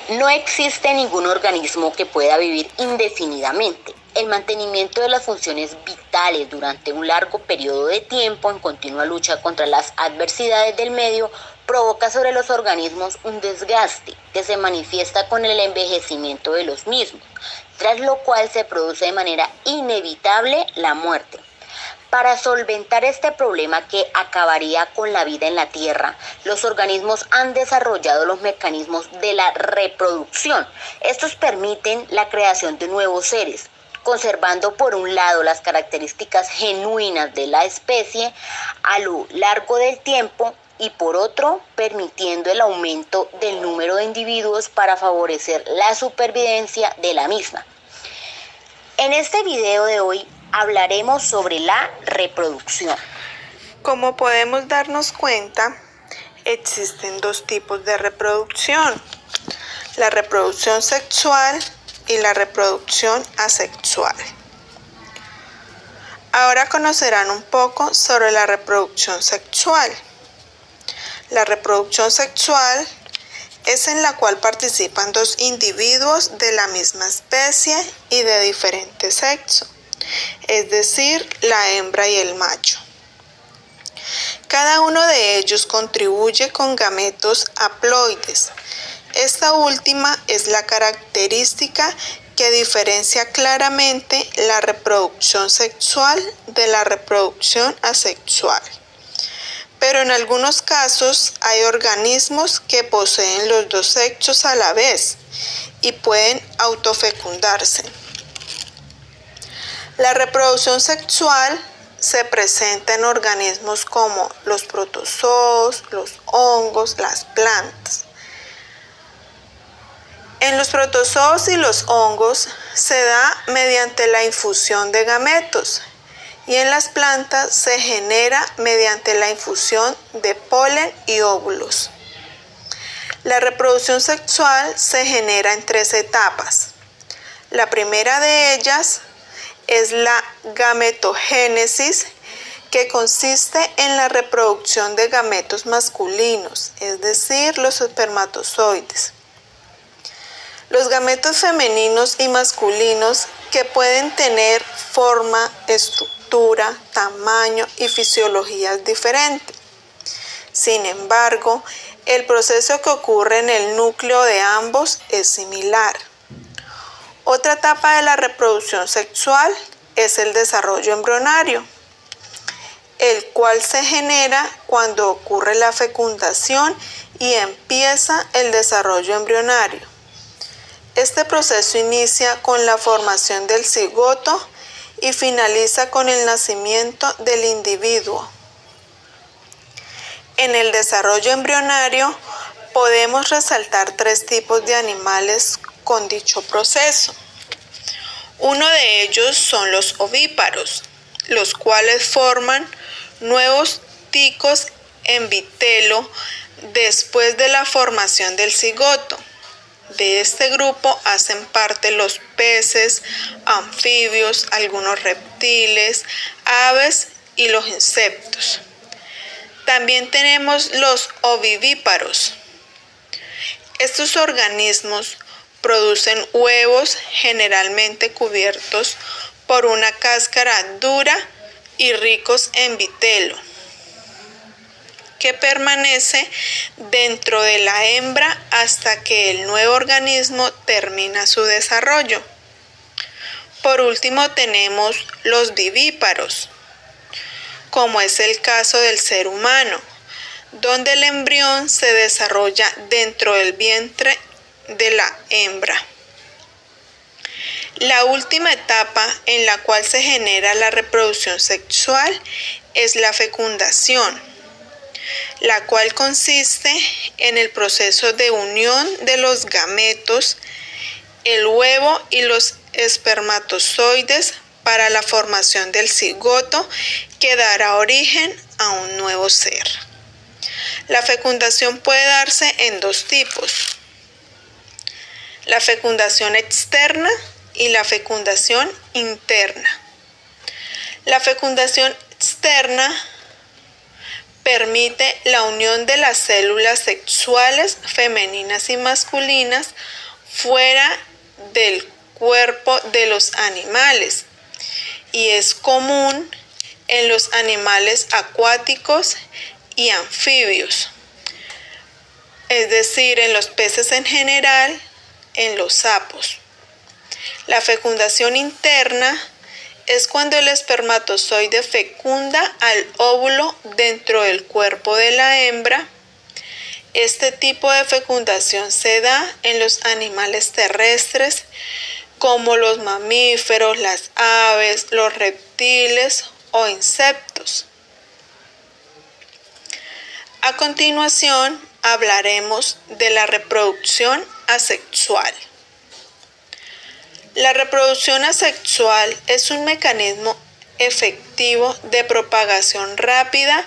No existe ningún organismo que pueda vivir indefinidamente. El mantenimiento de las funciones vitales durante un largo periodo de tiempo en continua lucha contra las adversidades del medio provoca sobre los organismos un desgaste que se manifiesta con el envejecimiento de los mismos, tras lo cual se produce de manera inevitable la muerte. Para solventar este problema que acabaría con la vida en la Tierra, los organismos han desarrollado los mecanismos de la reproducción. Estos permiten la creación de nuevos seres, conservando por un lado las características genuinas de la especie a lo largo del tiempo y por otro permitiendo el aumento del número de individuos para favorecer la supervivencia de la misma. En este video de hoy hablaremos sobre la reproducción. Como podemos darnos cuenta, existen dos tipos de reproducción: la reproducción sexual y la reproducción asexual. Ahora conocerán un poco sobre la reproducción sexual. La reproducción sexual es en la cual participan dos individuos de la misma especie y de diferente sexo, es decir, la hembra y el macho. Cada uno de ellos contribuye con gametos haploides. Esta última es la característica que diferencia claramente la reproducción sexual de la reproducción asexual. Pero en algunos casos hay organismos que poseen los dos sexos a la vez y pueden autofecundarse. La reproducción sexual se presenta en organismos como los protozoos, los hongos, las plantas. En los protozoos y los hongos se da mediante la infusión de gametos y en las plantas se genera mediante la infusión de polen y óvulos. La reproducción sexual se genera en 3 etapas. La primera de ellas es la gametogénesis, que consiste en la reproducción de gametos masculinos, es decir, los espermatozoides. Los gametos femeninos y masculinos que pueden tener forma, estructura, tamaño y fisiologías diferentes. Sin embargo, el proceso que ocurre en el núcleo de ambos es similar. Otra etapa de la reproducción sexual es el desarrollo embrionario, el cual se genera cuando ocurre la fecundación y empieza el desarrollo embrionario. Este proceso inicia con la formación del cigoto y finaliza con el nacimiento del individuo. En el desarrollo embrionario podemos resaltar 3 tipos de animales con dicho proceso. Uno de ellos son los ovíparos, los cuales forman nuevos ticos en vitelo después de la formación del cigoto. De este grupo hacen parte los peces, anfibios, algunos reptiles, aves y los insectos. También tenemos los ovivíparos. Estos organismos producen huevos generalmente cubiertos por una cáscara dura y ricos en vitelo, que permanece dentro de la hembra hasta que el nuevo organismo termina su desarrollo. Por último tenemos los vivíparos, como es el caso del ser humano, donde el embrión se desarrolla dentro del vientre de la hembra. La última etapa en la cual se genera la reproducción sexual es la fecundación, la cual consiste en el proceso de unión de los gametos, el huevo y los espermatozoides para la formación del cigoto que dará origen a un nuevo ser. La fecundación puede darse en 2 tipos: la fecundación externa y la fecundación interna. La fecundación externa permite la unión de las células sexuales femeninas y masculinas fuera del cuerpo de los animales y es común en los animales acuáticos y anfibios, es decir, en los peces en general, en los sapos. La fecundación interna es cuando el espermatozoide fecunda al óvulo dentro del cuerpo de la hembra. Este tipo de fecundación se da en los animales terrestres como los mamíferos, las aves, los reptiles o insectos. A continuación hablaremos de la reproducción asexual. La reproducción asexual es un mecanismo efectivo de propagación rápida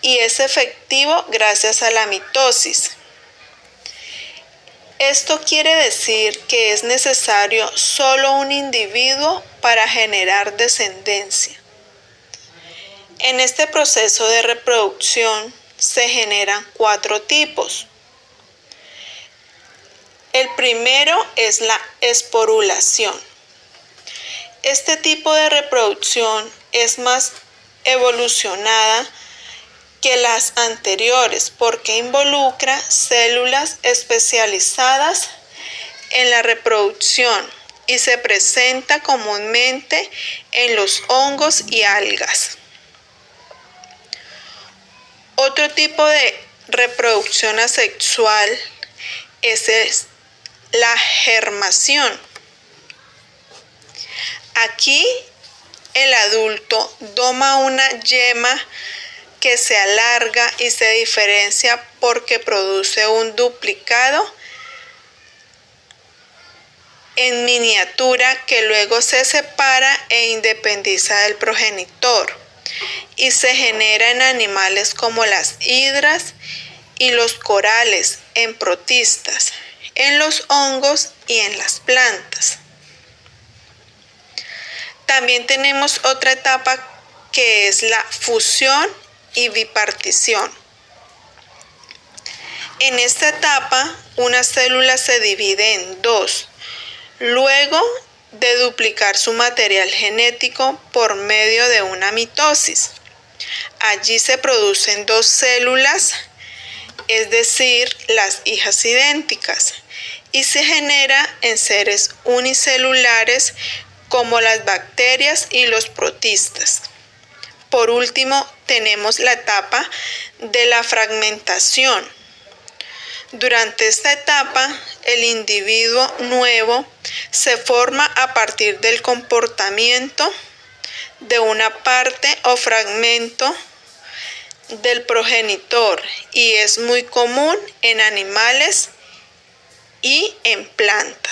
y es efectivo gracias a la mitosis. Esto quiere decir que es necesario solo un individuo para generar descendencia. En este proceso de reproducción se generan 4 tipos. El primero es la esporulación. Este tipo de reproducción es más evolucionada que las anteriores porque involucra células especializadas en la reproducción y se presenta comúnmente en los hongos y algas. Otro tipo de reproducción asexual es la germación. Aquí el adulto doma una yema que se alarga y se diferencia porque produce un duplicado en miniatura que luego se separa e independiza del progenitor y se genera en animales como las hidras y los corales, en protistas, en los hongos y en las plantas. También tenemos otra etapa que es la fusión y bipartición. En esta etapa, una célula se divide en 2, luego de duplicar su material genético por medio de una mitosis. Allí se producen 2 células, es decir, las hijas idénticas, y se genera en seres unicelulares como las bacterias y los protistas. Por último, tenemos la etapa de la fragmentación. Durante esta etapa, el individuo nuevo se forma a partir del comportamiento de una parte o fragmento del progenitor y es muy común en animales y en plantas.